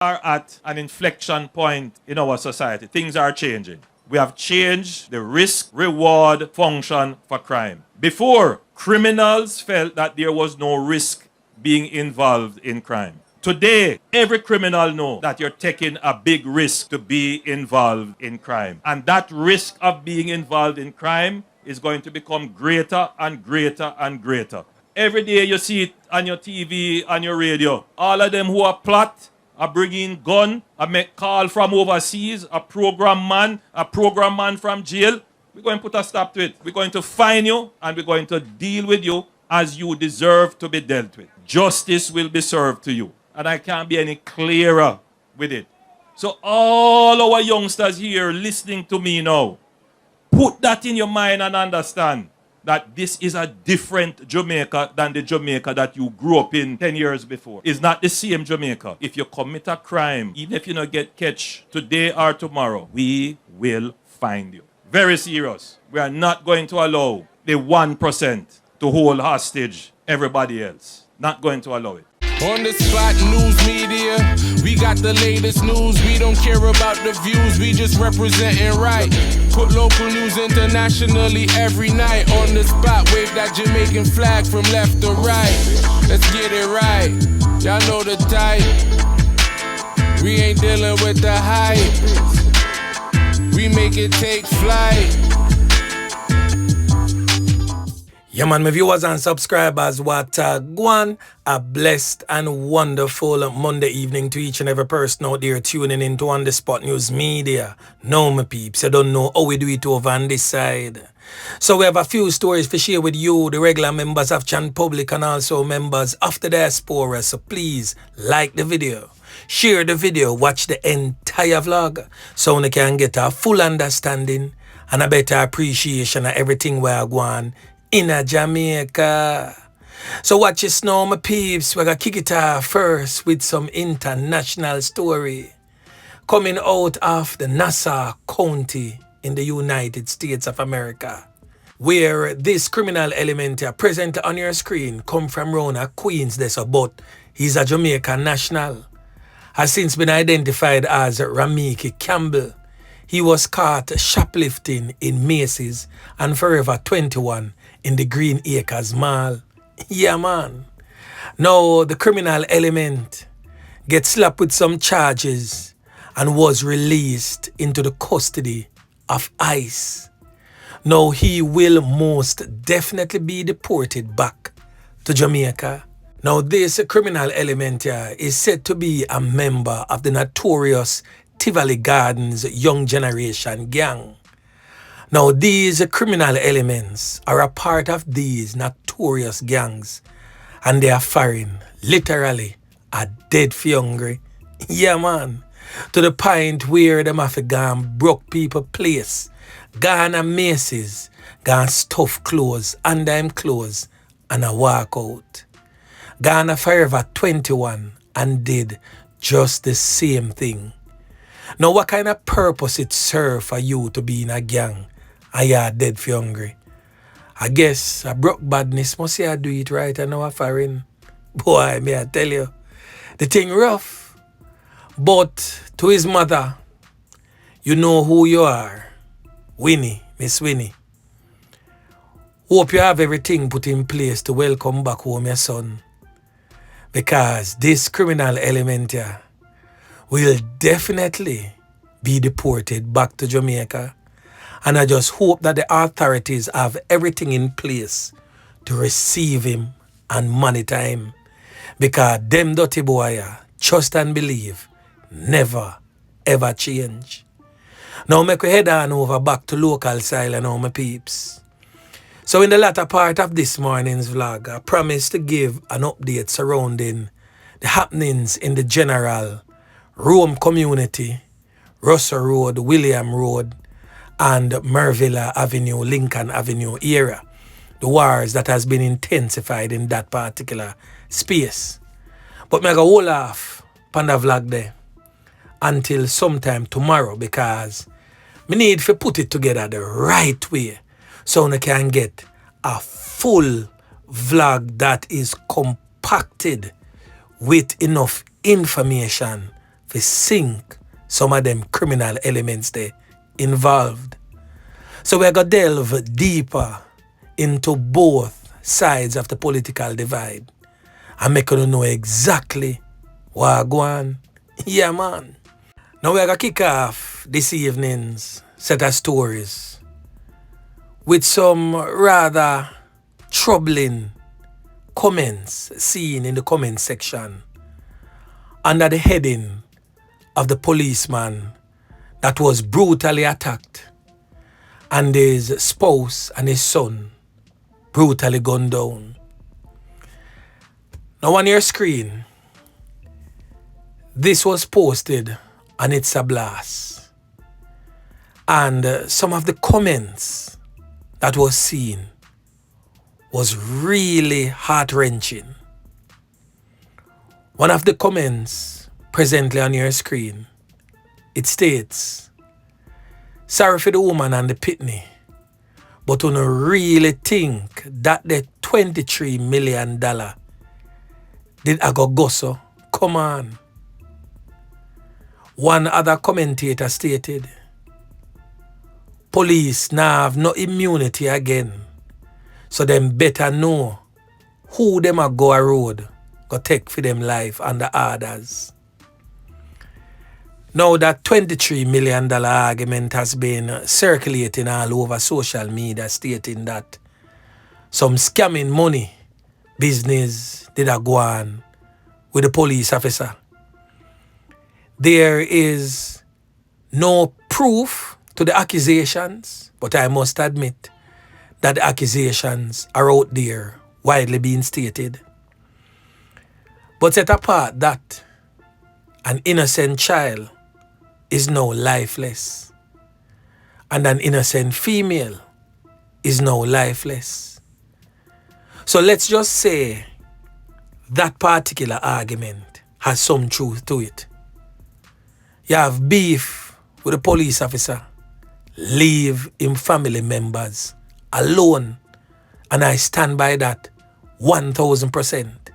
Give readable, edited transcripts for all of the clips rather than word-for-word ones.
are at an inflection point in our society. Things are changing. We have changed the risk-reward function for crime. Before, criminals felt that there was no risk being involved in crime. Today, every criminal knows that you're taking a big risk to be involved in crime. And that risk of being involved in crime is going to become greater and greater and greater. Every day you see it on your TV, on your radio. All of them who are plot, are bringing gun, are make call from overseas, a program man from jail. We're going to put a stop to it. We're going to fine you and we're going to deal with you as you deserve to be dealt with. Justice will be served to you. And I can't be any clearer with it. So all our youngsters here listening to me now, put that in your mind and understand that this is a different Jamaica than the Jamaica that you grew up in 10 years before. It's not the same Jamaica. If you commit a crime, even if you don't get catch today or tomorrow, we will find you. Very serious. We are not going to allow the 1% to hold hostage everybody else. Not going to allow it. On the spot, news media, we got the latest news. We don't care about the views, we just representing right. Put local news internationally every night. On the spot, wave that Jamaican flag from left to right. Let's get it right, y'all know the type. We ain't dealing with the hype. We make it take flight. Yeah, man, my viewers and subscribers, what go on. A blessed and wonderful Monday evening to each and every person out there tuning into On The Spot News Media. Now, my peeps, you don't know how we do it over on this side. So we have a few stories to share with you, the regular members of Chan Public and also members of the diaspora. So please like the video, share the video, watch the entire vlog so you can get a full understanding and a better appreciation of everything we are going in a Jamaica. So watch this now, my peeps. We're gonna kick it off first with some international story coming out of the Nassau County in the United States of America, where this criminal element here present on your screen come from around a Queens there, but he's a Jamaican national, has since been identified as Ramiki Campbell. He was caught shoplifting in Macy's and Forever 21 in the Green Acres Mall. Yeah, man. Now, the criminal element gets slapped with some charges and was released into the custody of ICE. Now, he will most definitely be deported back to Jamaica. Now, this criminal element here is said to be a member of the notorious Tivoli Gardens Young Generation Gang. Now, these criminal elements are a part of these notorious gangs, and they are Farin, literally, are dead for hungry. Yeah, man. To the point where them have gone broke people place, gone a Macy's, gone stuff clothes, under him clothes, and a walk out. Gone a Forever 21 and did just the same thing. Now, what kind of purpose it serve for you to be in a gang and you're dead for hungry? I guess a broke badness must say I do it right and now a Farin. Boy, may I tell you, the thing rough. But to his mother, you know who you are. Winnie, Miss Winnie. Hope you have everything put in place to welcome back home your son. Because this criminal element here will definitely be deported back to Jamaica. And I just hope that the authorities have everything in place to receive him and monitor him. Because them dirty boy, trust and believe, never ever change. Now make we head on over back to local side now, my peeps. So in the latter part of this morning's vlog, I promised to give an update surrounding the happenings in the general Rome community, Russell Road, William Road, and Mervilla Avenue, Lincoln Avenue area. The wars that has been intensified in that particular space. But me go hold off on the vlog there until sometime tomorrow because me need to put it together the right way so I can get a full vlog that is compacted with enough information to sink some of them criminal elements there involved. So we're going to delve deeper into both sides of the political divide and make you know exactly what go on. Yeah, man. Now we're going to kick off this evening's set of stories with some rather troubling comments seen in the comment section under the heading of the policeman that was brutally attacked and his spouse and his son brutally gunned down. Now on your screen, this was posted on It's a Blast, and some of the comments that was seen was really heart-wrenching. One of the comments presently on your screen, it states, "Sorry for the woman and the pitney, but you really think that the $23 million did I go so? Come on." One other commentator stated, "Police now have no immunity again, so them better know who them a go a road go take for them life under orders." Now that $23 million argument has been circulating all over social media, stating that some scamming money business did a go on with the police officer. There is no proof to the accusations, but I must admit that the accusations are out there, widely being stated. But set apart that an innocent child is now lifeless, and an innocent female is now lifeless. So let's just say that particular argument has some truth to it. You have beef with a police officer, leave him family members alone, and I stand by that 1000%.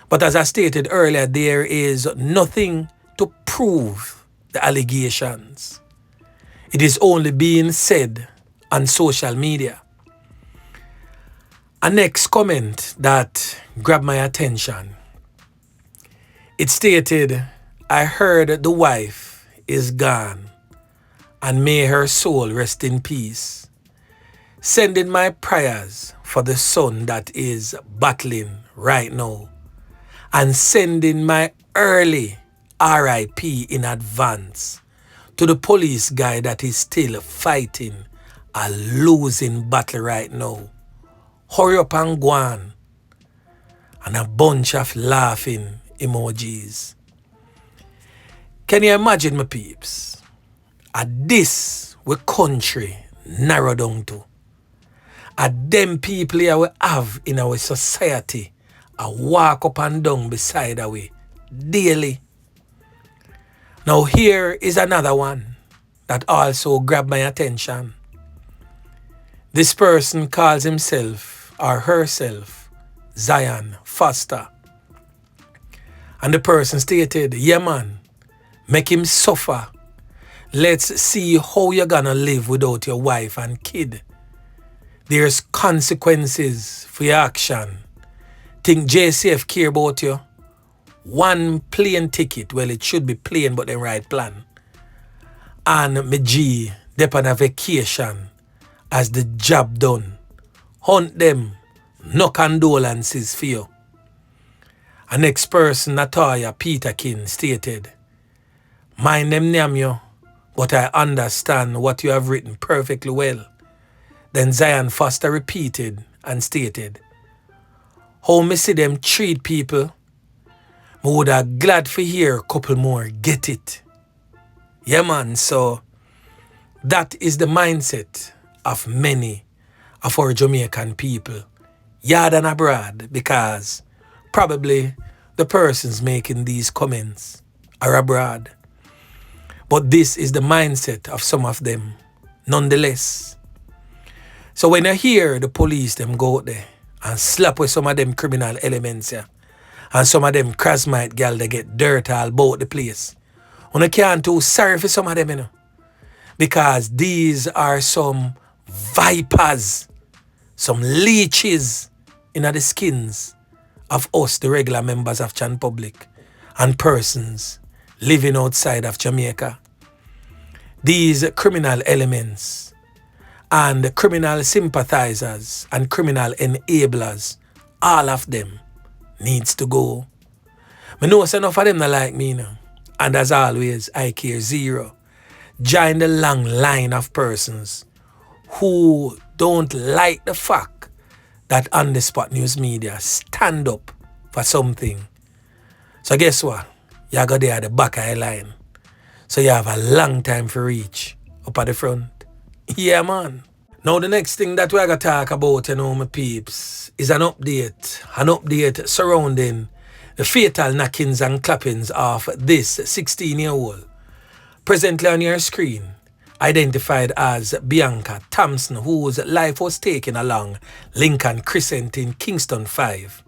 But as I stated earlier, there is nothing to prove the allegations. It is only being said on social media. A next comment that grabbed my attention. It stated, "I heard the wife is gone, and may her soul rest in peace. Sending my prayers for the son that is battling right now, and sending my early RIP in advance to the police guy that is still fighting a losing battle right now. Hurry up and go on." And a bunch of laughing emojis. Can you imagine, my peeps? At this we country narrow down to. At them people here we have in our society a walk up and down beside our way daily. Now here is another one that also grabbed my attention. This person calls himself or herself Zion Foster. And the person stated, "Yeah man, make him suffer. Let's see how you're gonna live without your wife and kid. There's consequences for your action. Think JCF care about you? One plane ticket, well it should be plane but the right plan. And me G, dep on a vacation as the job done. Hunt them, no condolences for you." A next person, Natalia Peterkin, stated, "Mind them name you, but I understand what you have written perfectly well." Then Zion Foster repeated and stated, "How me see them treat people, me would have glad for hear a couple more get it." Yeah man, so that is the mindset of many of our Jamaican people, yard and abroad, because probably the persons making these comments are abroad. But this is the mindset of some of them, nonetheless. So when I hear the police them go out there and slap with some of them criminal elements here, And some of them Krasmite gal, they get dirt all about the place. You can't too sorry for some of them, you know. Because these are some vipers, some leeches in the skins of us, the regular members of Chan Public, and persons living outside of Jamaica. These criminal elements and criminal sympathizers and criminal enablers, all of them needs to go. I know enough of them not like me now. And as always, I care zero. Join the long line of persons who don't like the fact that On The Spot News Media stand up for something. So guess what? You go there at the back of the line. So you have a long time to reach up at the front. Yeah, man. Now the next thing that we're going to talk about, you know, my peeps, is an update surrounding the fatal knockings and clappings of this 16-year-old. Presently on your screen, identified as Bianca Thompson, whose life was taken along Lincoln Crescent in Kingston 5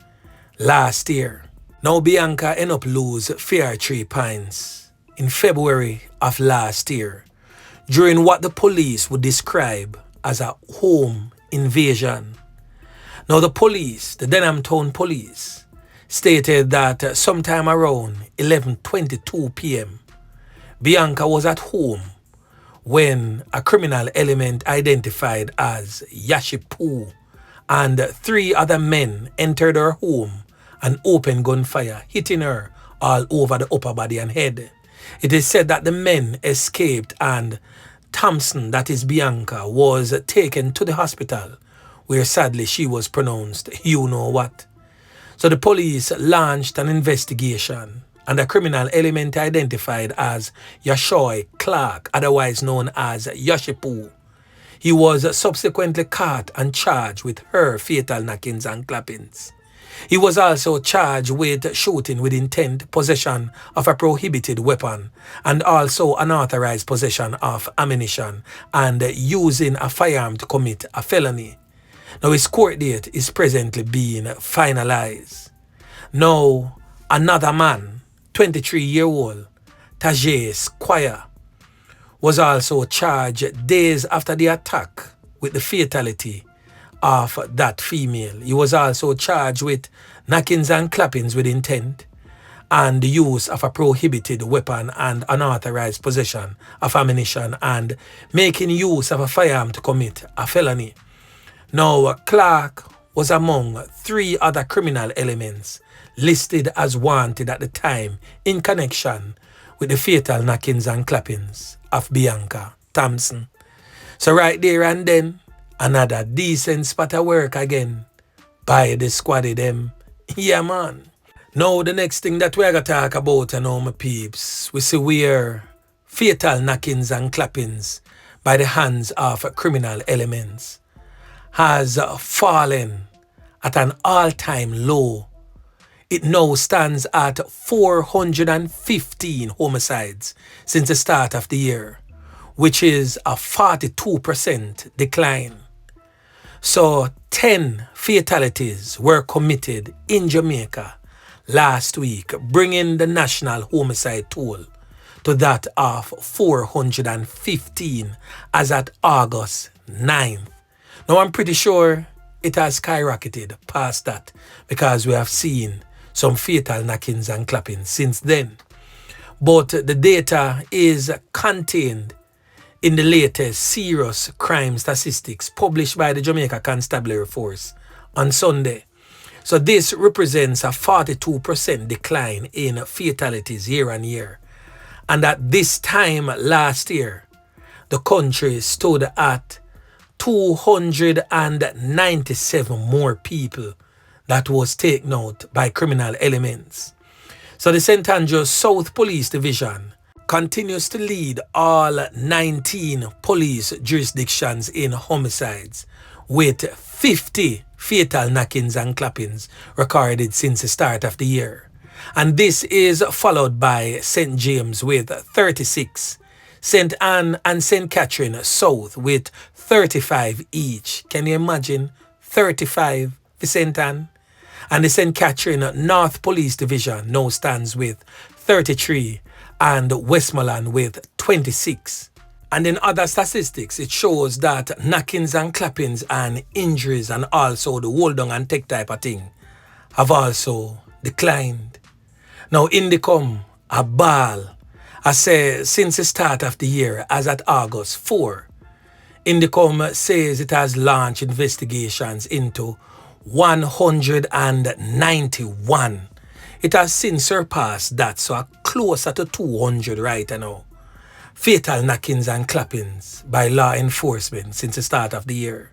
last year. Now Bianca ended up lose Fair 3 Pines in February of last year during what the police would describe as a home invasion. Now the police, the Denham Town Police, stated that sometime around 11:22 p.m. Bianca was at home when a criminal element identified as Yashipu and 3 other men entered her home and opened gunfire, hitting her all over the upper body and head. It is said that the men escaped and Thompson, that is Bianca, was taken to the hospital where sadly she was pronounced you know what. So the police launched an investigation and a criminal element identified as Yashoy Clark, otherwise known as Yashipu. He was subsequently caught and charged with her fatal knockings and clappings. He was also charged with shooting with intent, possession of a prohibited weapon, and also unauthorized possession of ammunition and using a firearm to commit a felony. Now his court date is presently being finalized. Now another man, 23-year-old Tajay Squire, was also charged days after the attack with the fatality of that female. He was also charged with knockings and clappings with intent and the use of a prohibited weapon and unauthorized possession of ammunition and making use of a firearm to commit a felony. Now, Clark was among 3 other criminal elements listed as wanted at the time in connection with the fatal knockings and clappings of Bianca Thompson. So right there and then, another decent spot of work again by the squaddy them. Yeah, man. Now the next thing that we're going to talk about, you know, my peeps, we see where fatal knockings and clappings by the hands of criminal elements has fallen at an all-time low. It now stands at 415 homicides since the start of the year, which is a 42% decline. So 10 fatalities were committed in Jamaica last week, bringing the national homicide toll to that of 415 as at August 9th. Now I'm pretty sure it has skyrocketed past that because we have seen some fatal knockings and clappings since then. But the data is contained in the latest serious crime statistics published by the Jamaica Constabulary Force on Sunday. So this represents a 42% decline in fatalities year on year. And at this time last year, the country stood at 297 more people that was taken out by criminal elements. So the St. Andrews South Police Division continues to lead all 19 police jurisdictions in homicides, with 50 fatal knockings and clappings recorded since the start of the year. And this is followed by St. James with 36, St. Anne and St. Catherine South with 35 each. Can you imagine? 35 for St. Anne. And the St. Catherine North Police Division now stands with 33 and Westmoreland with 26. And in other statistics, it shows that knockings and clappings and injuries and also the hold down and take type of thing have also declined. Now, Indicom, a ball, I say since the start of the year, as at August 4, Indicom says it has launched investigations into 191. It has since surpassed that, so closer to 200 right now. Fatal knockings and clappings by law enforcement since the start of the year.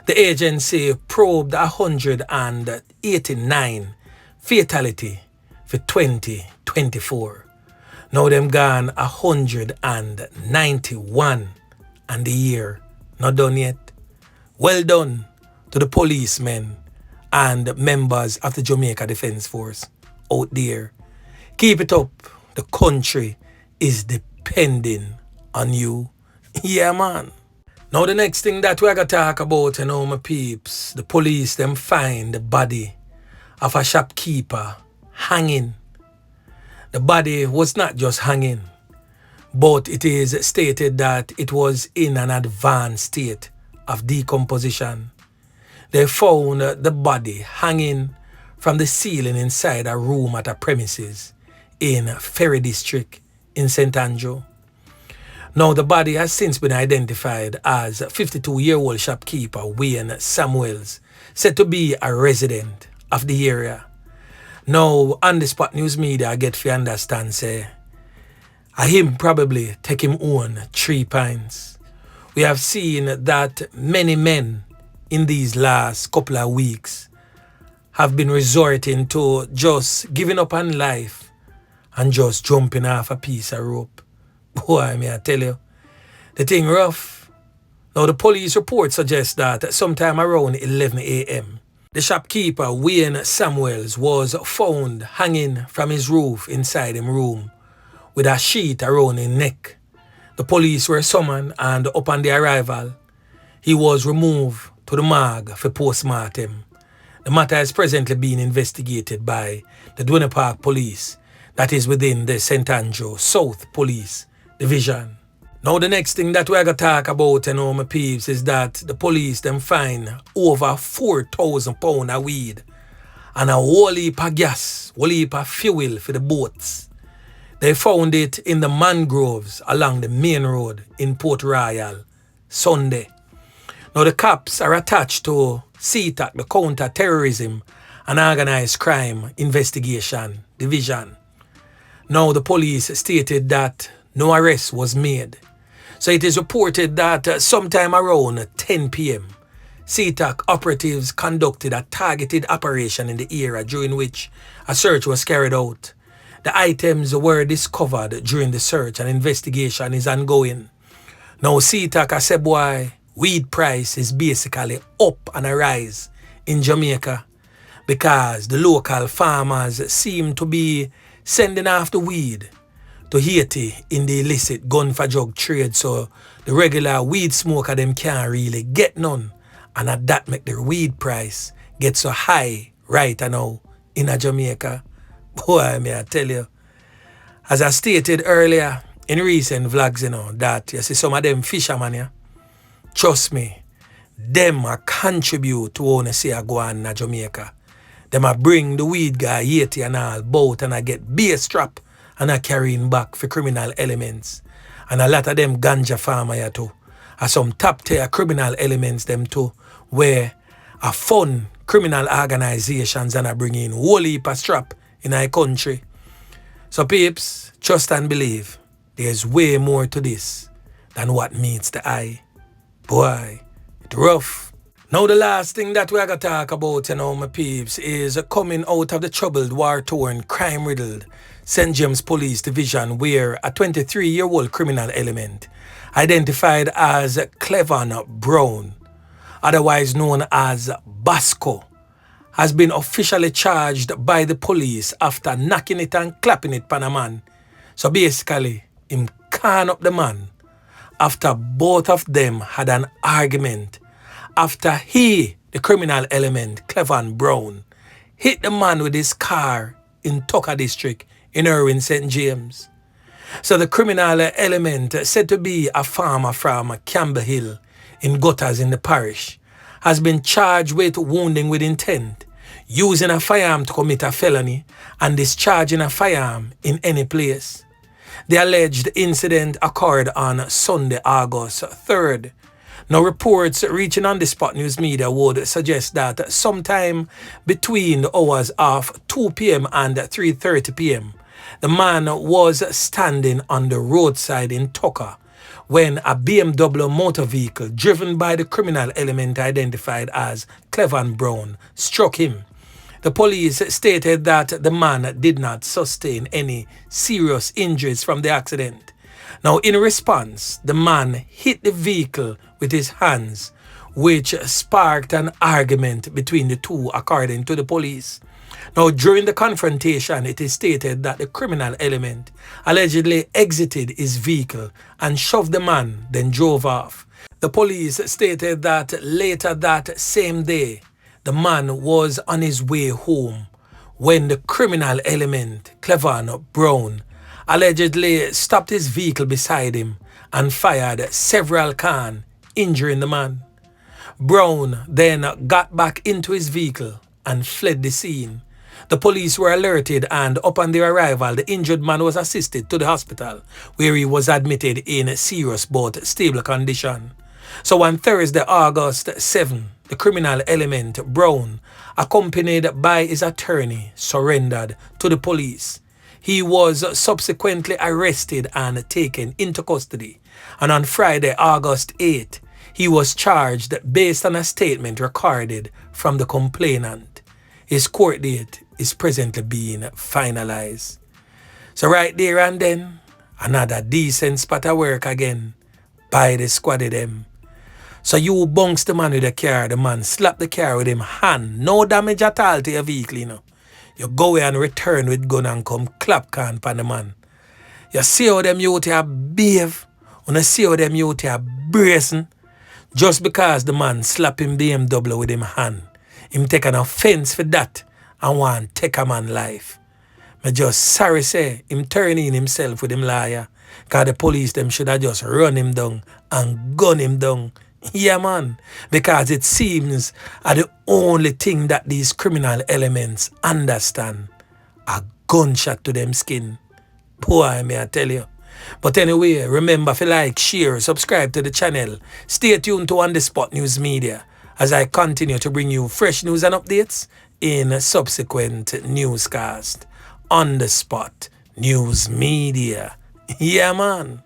The agency probed 189 fatality for 2024. Now them gone 191 and the year not done yet. Well done to the policemen and members of the Jamaica Defence Force out there. Keep it up. The country is depending on you. Yeah, man. Now the next thing that we're going to talk about, my peeps, the police them find the body of a shopkeeper hanging. The body was not just hanging, but it is stated that it was in an advanced state of decomposition. They found the body hanging from the ceiling inside a room at a premises in Farin district in St. Andrew. Now the body has since been identified as 52-year-old shopkeeper Wayne Samuels, said to be a resident of the area. Now on the spot news media get to understand say, him probably take him own 3 pints. We have seen that many men in these last couple of weeks have been resorting to just giving up on life and just jumping off a piece of rope. Boy, may I tell you, the thing rough. Now the police report suggests that sometime around 11 a.m., the shopkeeper Wayne Samuels was found hanging from his roof inside his room with a sheet around his neck. The police were summoned and upon the arrival, he was removed to the morgue for post-mortem. The matter is presently being investigated by the Dwayne Park Police, that is within the St. Andrew South Police Division. Now the next thing that we're going to talk about, my peeps, is that the police them find over 4,000 pounds of weed and a whole heap of gas, whole heap of fuel for the boats. They found it in the mangroves along the main road in Port Royal Sunday. Now the cops are attached to CTAC, the Counter-Terrorism and Organized Crime Investigation Division. Now the police stated that no arrest was made. So it is reported that sometime around 10 p.m., CTAC operatives conducted a targeted operation in the area during which a search was carried out. The items were discovered during the search and investigation is ongoing. Now CTAC said, boy, weed price is basically up and a rise in Jamaica because the local farmers seem to be sending off the weed to Haiti in the illicit gun for drug trade, so the regular weed smoker them can't really get none, and that make the weed price get so high right now in Jamaica. Boy, may I tell you, as I stated earlier in recent vlogs, that you see some of them fishermen, yeah, trust me, them a contribute to own say I go on in Jamaica. Them a bring the weed guy Haiti and all boat and I get base strap and are carrying back for criminal elements. And a lot of them ganja farmer here too. Are some top tier criminal elements them too, where a fun criminal organizations and are bringing whole heap of strap in our country. So peeps, trust and believe, there's way more to this than what meets the eye. Boy, it's rough. Now the last thing that we're going to talk about, my peeps, is coming out of the troubled, war-torn, crime-riddled St. James Police Division, where a 23-year-old criminal element identified as ClapWeh Brown, otherwise known as Basco, has been officially charged by the police after knocking it and clapping it pan a man. So basically, him can up the man after both of them had an argument after he, the criminal element, ClapWeh Brown, hit the man with his car in Tucker District in Irwin, St. James. So the criminal element, said to be a farmer from Campbell Hill in Gutters in the parish, has been charged with wounding with intent, using a firearm to commit a felony, and discharging a firearm in any place. The alleged incident occurred on Sunday, August 3rd. Now, reports reaching on the Spot News Media would suggest that sometime between the hours of 2 p.m. and 3:30 p.m., the man was standing on the roadside in Tucker when a BMW motor vehicle driven by the criminal element identified as Clevan Brown struck him. The police stated that the man did not sustain any serious injuries from the accident. Now, in response, the man hit the vehicle with his hands, which sparked an argument between the two, according to the police. Now, during the confrontation, it is stated that the criminal element allegedly exited his vehicle and shoved the man, then drove off. The police stated that later that same day, the man was on his way home when the criminal element, Clevan Brown, allegedly stopped his vehicle beside him and fired several cans, injuring the man. Brown then got back into his vehicle and fled the scene. The police were alerted, and upon their arrival, the injured man was assisted to the hospital, where he was admitted in serious but stable condition. So on Thursday, August 7, the criminal element, Brown, accompanied by his attorney, surrendered to the police. He was subsequently arrested and taken into custody. And on Friday, August 8, he was charged based on a statement recorded from the complainant. His court date is presently being finalized. So right there and then, another decent spot of work again by the squad of them. So you bunks the man with the man slap the car with him hand. No damage at all to your vehicle, you know. You go away and return with gun and come clap can pan the man. You see how them youth are behave. You see how them youth are bracing. Just because the man slap him BMW with him hand. Him take an offense for that and want take a man life. Me just sorry say him turn in himself with him liar. Cause the police them should have just run him down and gun him down. Yeah, man, because it seems the only thing that these criminal elements understand, a gunshot to them skin. Boy, may I tell you. But anyway, remember to like, share, subscribe to the channel. Stay tuned to On The Spot News Media as I continue to bring you fresh news and updates in subsequent newscast. On The Spot News Media. Yeah, man.